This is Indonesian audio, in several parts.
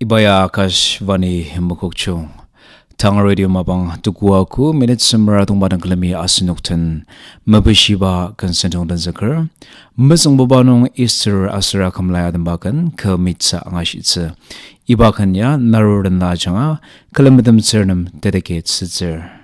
Ibaya Akashvani Mukukchung Tang Radio Mabang Tukuaku Minute Samaratung Badang Kalami Asinuktan Mabishiba Consentong Dan Zakar Masang Babanong Easter Asura Kamlaya Dambakan Kamitsa Angashitsa Ibakanya Narudan Lajanga Kalamitam Cernam Dedicate Sitzer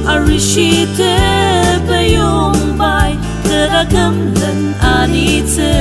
Arishite bayong bay teragam dan anite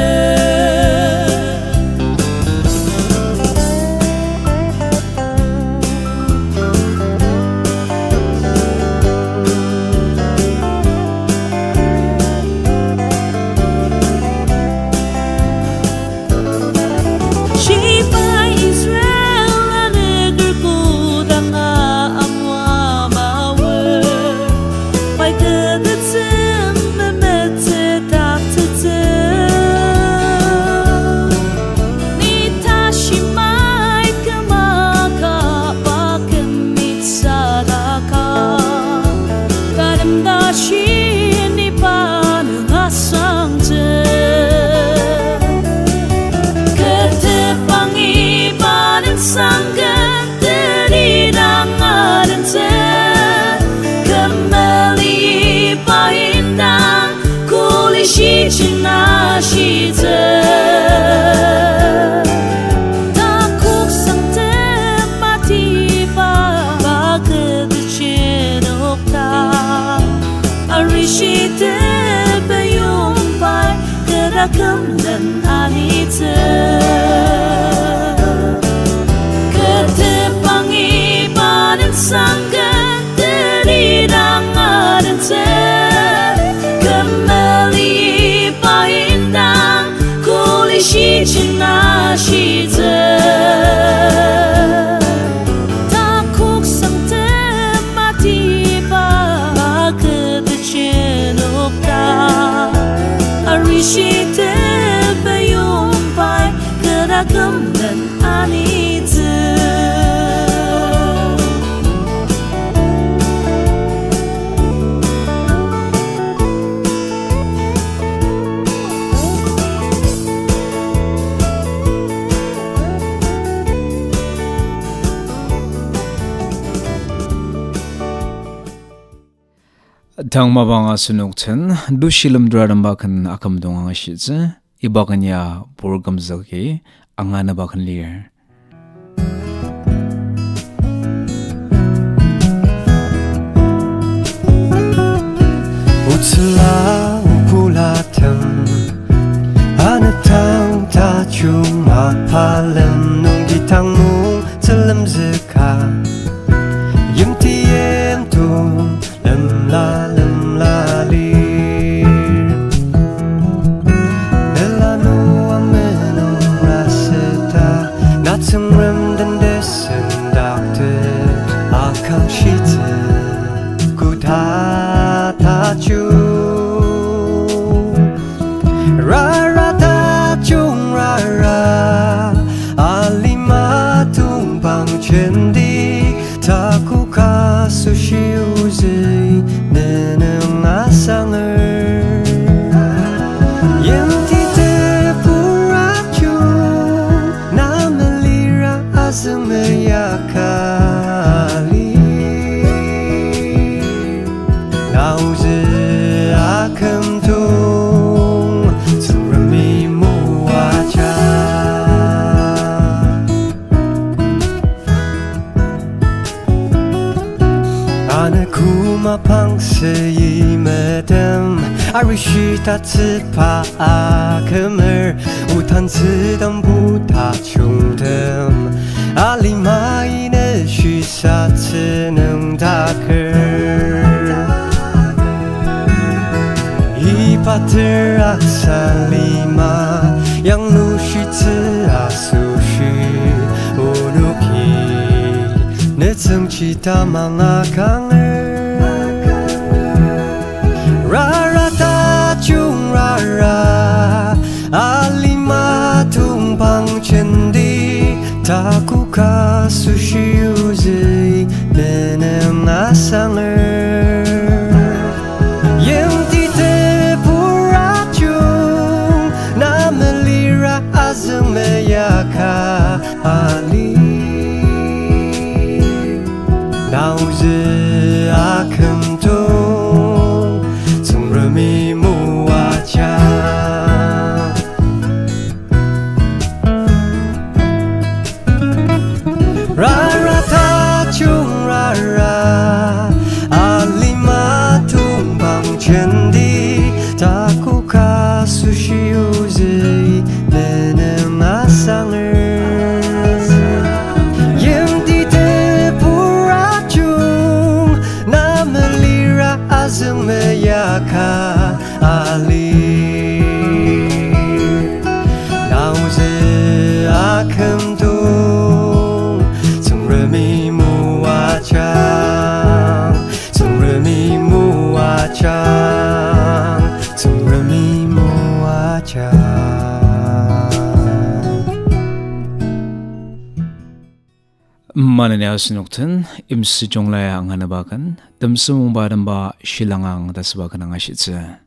dan anite ketepangi badan sanggan dari rangan te kembali paindang kulisi cenashi te takuk sang temati ba ketecenokta arishite keragam dan anite Tang Mabanga Sunukten Dushilam Dradambakan Akamdong Angashitze Ibakanya Burgam Zaki Angana Bakan Lear Utsla upulatam Anatang tachung mapalam Nung ditang mung salam zaka Yem tiem tung lam la lir Delano amenong raseta Natsang ram dan desen dakte Akang shite Kutha tachu Rara tachung rara Alima tumpang chendi Taku kasu shiuzi Neneng asanger Yang tite purachu Namelira asemeyakali Nauze akam tung Surami muacha 嘛旁是一么灯，阿瑞许他只怕阿克门儿，无谈自当不他穷的，阿里玛伊呢许啥只能打克。Pater aksalima yang lushi tsu asushi unuki netseng cita mga kanger rara ta chung rara alima tumpang cendi taku ka sushi uzi nenem asanger Azmeyaka Ali Nauze akem tong Tsung remi muacha Rara ta chung rara Ali matung bang cendi Taku ka sushi uzi sanger yang di puracung na melira azeng meyaka ali nauze akem tung tsung remi muacang tsung remi muacang tsung remi muacang Mananya sinukten imsi jonglaya ang hanabakan damsumong badamba shilangang dasbakan ang ashitsa.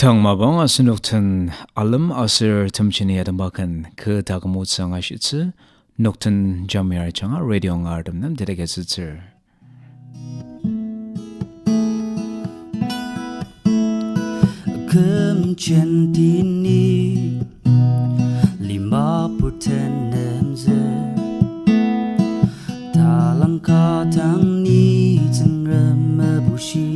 ทางมาบังสนุกทันอัลลัมอาเซอร์ทำชินีดัมบักันคือทากมุดสังอาชิตซึนกทันจามีอาจังอาเรดิโองอาร์ดัมนัมเดรกซึซึKemcentini lima puten nemze Talang katang ni zengrem mebushi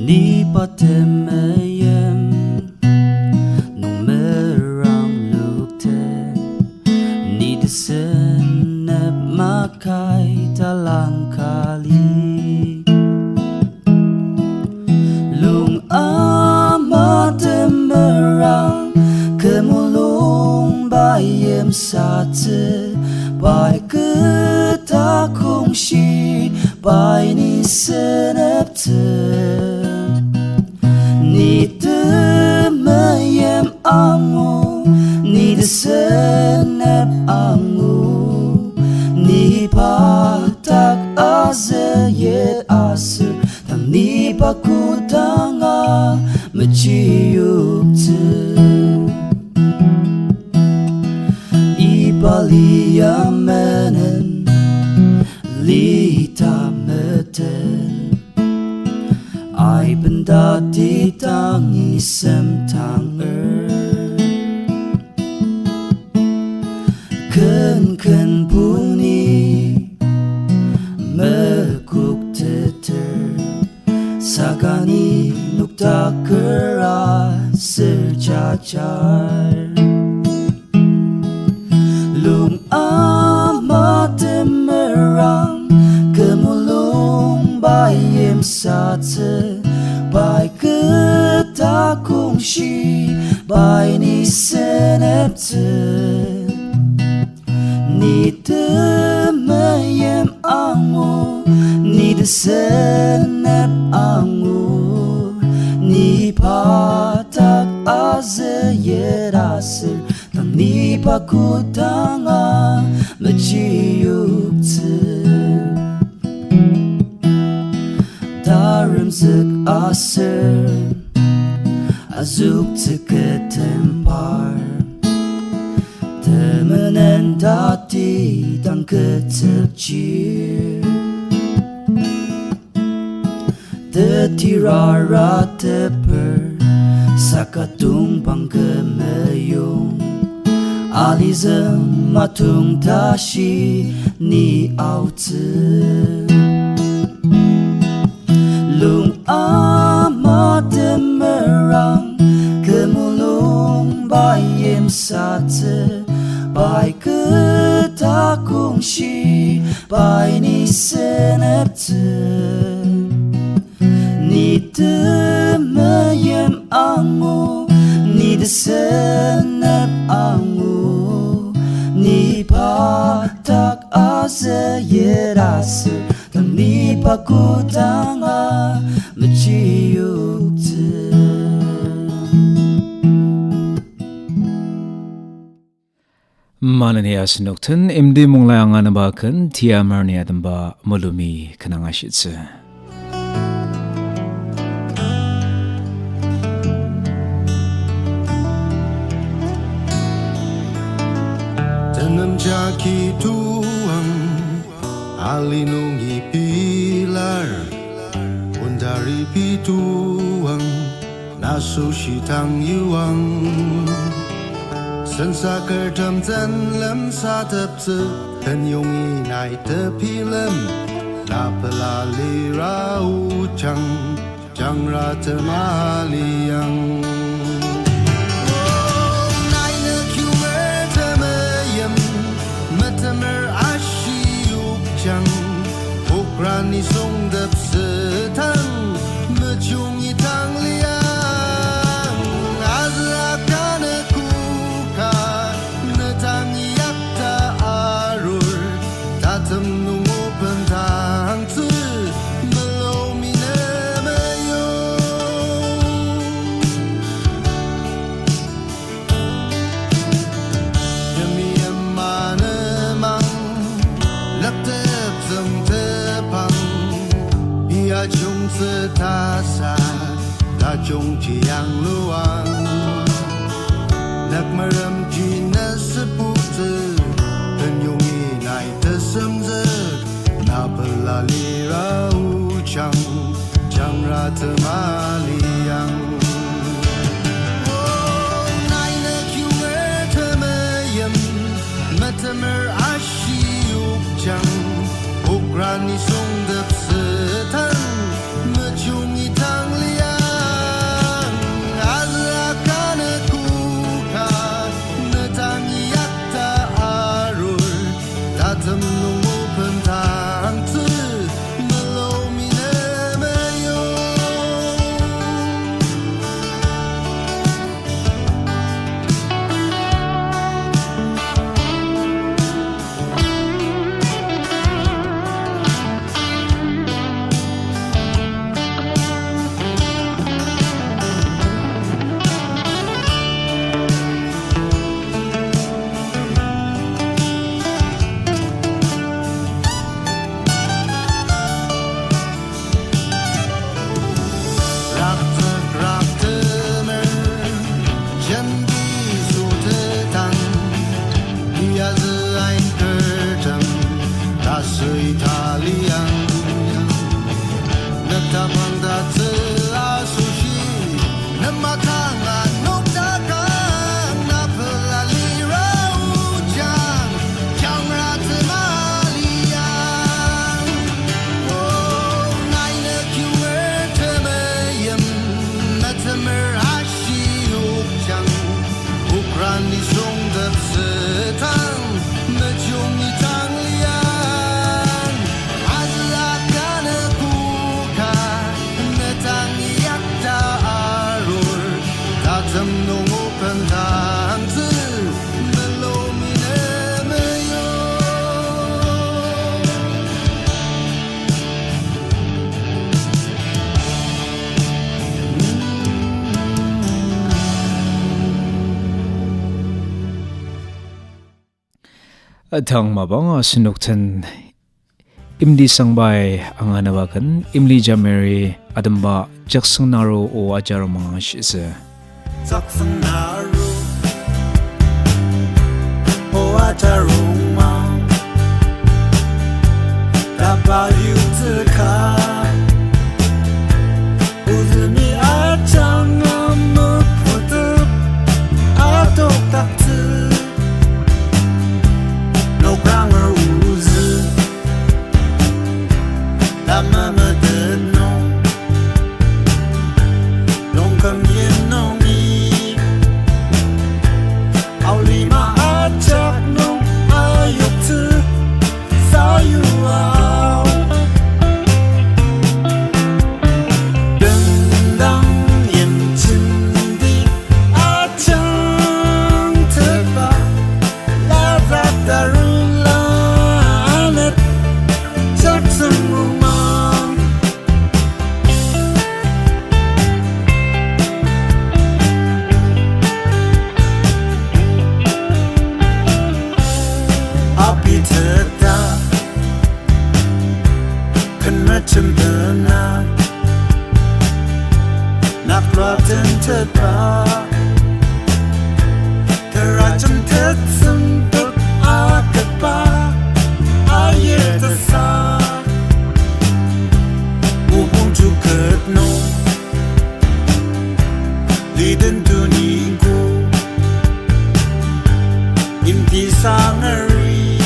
Ni patem meyem nung merang lukten Ni desen nep makai talang kali Amatemerang kemulung bayem sate Bai ketakung shi bai ni senepte Ni temayem angu Ni desenep angu Ni patak azayet aser Tang ni pakutanga Mencium Ibalia menen Lita meten Ai benda di tangi sem tang Ken bunyi Mekuk teter Sagani nukta keras sejajar Lung amat merang Kemulung bayem sate Bai ketakung shi Bai ni senepte Ni temayem angu Ni desenep angu Ni patak azayet aser Tang ni pakutanga Mencium Darim zek aser Azuk teketempar Temenen dati dan ketepcir Tetirara teper Sakatung panggemeyung Alizem matung tashi ni autze Lung amat merang Kemulung bayem sate Bai ketakung shi Bai ni senepte Ni temayem angu Ni desenep angu Ni patak azayet aser Tang ni pakutanga Mencium Manania sinukten imdi munglayang anabakan tiamarnia damba mulumi kanangashitse Tanam jaki tuang alinungi pilar Undari pituang nasushi tang yuang Sensa kertam zan lam sa tep tse Ten yong i nai te pi lem La pela li ra u chang Chang ra te ma li yang Nai ne kiu mer te me yem Me te mer ashi u chang Okra ni song dep se tang Me chung i tang li yang Azra kane ku Tatam nung open tang tsu Below me never yo 中这样路啊，那么人居那是不知，很容易来的生日，那不拉里拉无常，将拉特玛里扬。Matamer asyuk jang Ukrani song dap setan Mecungi tang liang Azrakan kuka Netangi yakta arul Tatem nungu pentang tu Melomi nemayo Ukrani song dap setan Mecungi tang liang Azlakan kuka Netangi yakta arul Tatem nungu pentang tu Melomi nemayo Thang mabang sinukten imli sangbay ang anawakan imli jameri adamba jaksang naro o ajar mga shise Jackson Naru O Ataruma Tabayu Tuka Uzumi Achanga Muputu Atok Taktu No grammar Uzu La Mama Dead No Don't come in no me Aulima Achak No Ayutu Sayu Au Dendang Yem Chindi Achang Teba Lazat Darula Anet Jackson Rumang Api Teta Kena cembena Nak rotten Teta Teracem Tetsemput Akapa Ayer Tesa Ubung Cuket No Liden Tuniku Imti Sangari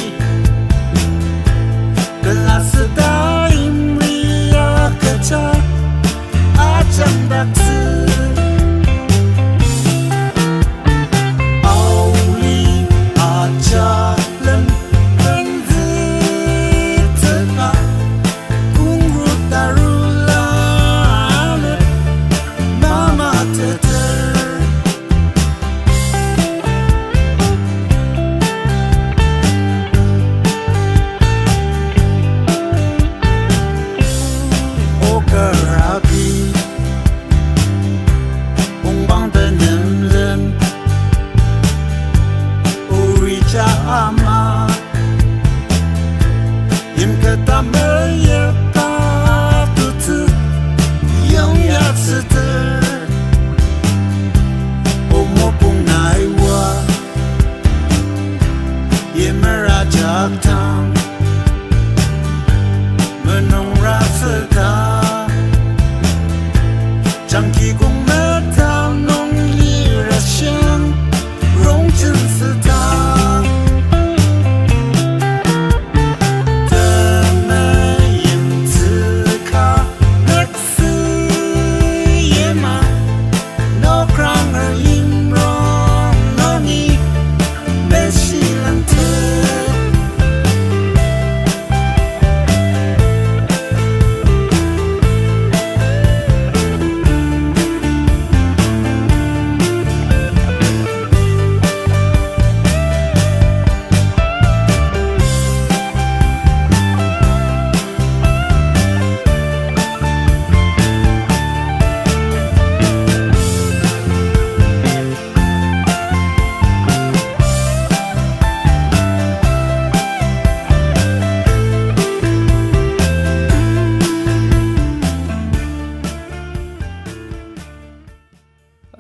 Gelas Sedaim Ria Keca Ajam Daksu Auli Ajalan Benzi Teba Kungru Darula Anet Mama Teter Okarabi Bongbang的男人 Uricha Ama Im kata meyata tutu Yang ya seter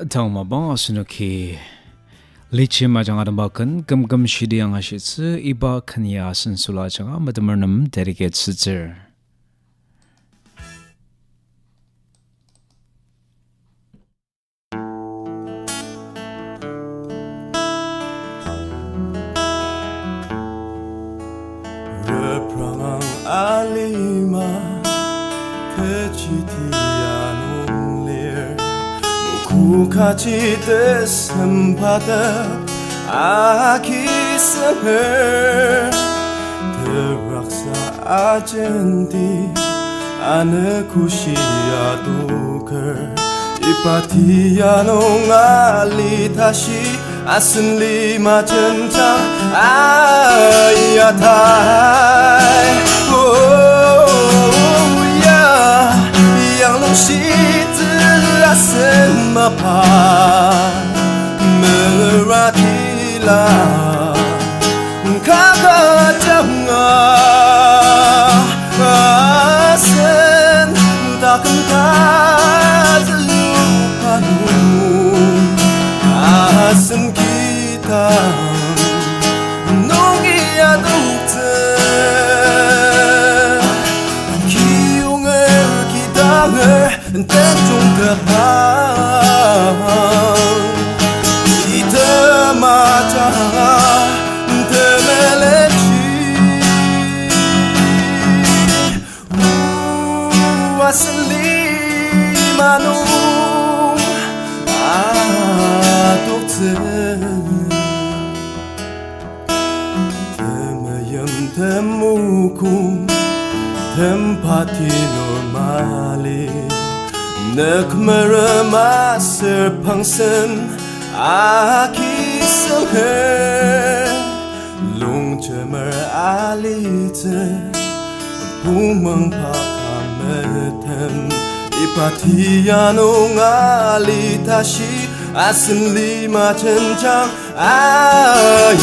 Tang mabang asunuki lichi majang adam bakan gam shidiyang ashitsu iba kanya sensula changa madamernam dedicate sitzer. Reprang alima kechitian lir mukukachi desempada akisnger terraksa ajendi anekushiya duker ipatiano ngali 다시 아슬리 맞은 자 아야타이 오야 양롱시드 아슬 마파 메라딜라 가가장아 아슬 다금 가슬루파누 아슴 기타 농이야 독트 기용을 기당을 때종급한 이때마자 때멜레지 우아슬리마누 Temukum tempati normali nekmere maser pangsen akisenghe lungjemer alite bumang pakametem ipatiano ngali tashi 아슴 리마 전장 아야타이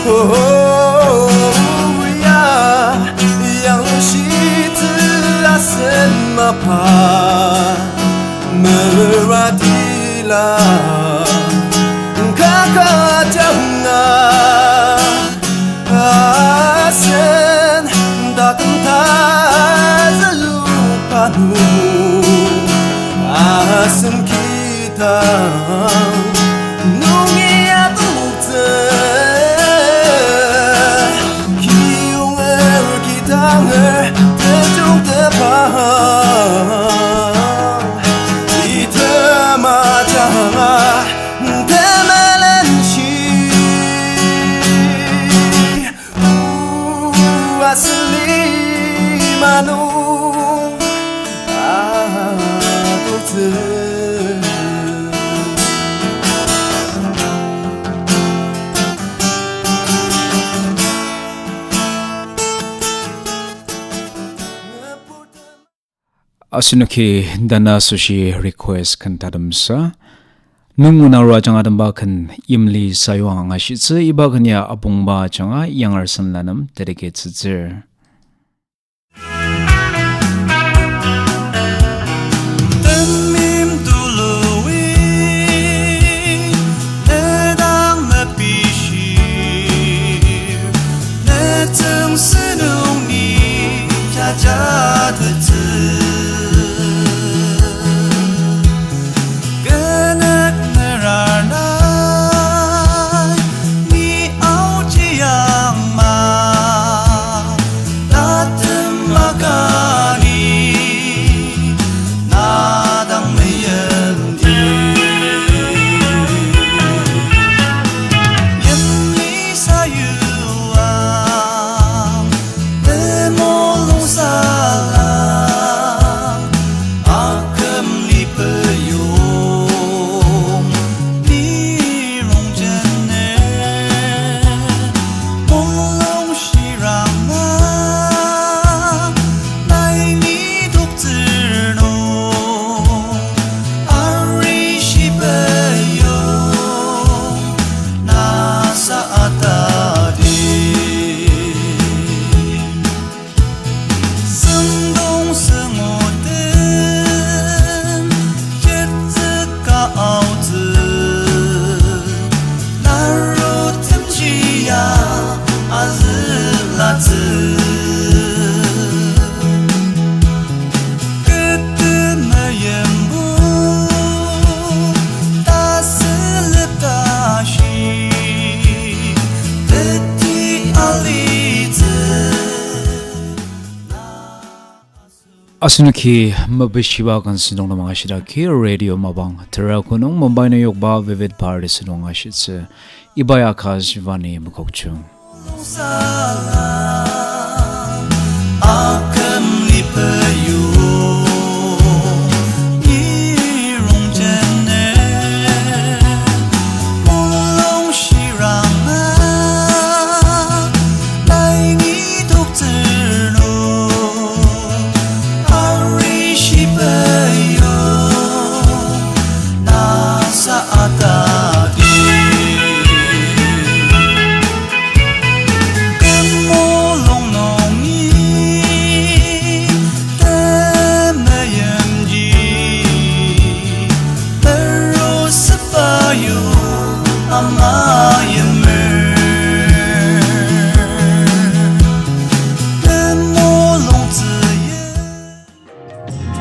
오야 양시드 아슴 마파 메라딜라 가가장나 아센 다금 다잘루파누 아슴 기타 농이야 독트 기용을 기당을 대종대방 이때마자 대멜렌시 우아슬리마누 Asunuki dana sushi request kan tadamsa nunguna rajang adamba kan imli sayuang ashitsu iba kanya abungba changa yangar sanlanam dedicate sitzer. Asunuki mabishiba kan sinong na mga shida ki radio mabang tera kunong Mumbai na yokba vivid party sinong nga shitse ibaya kaz vani mukokchung Aku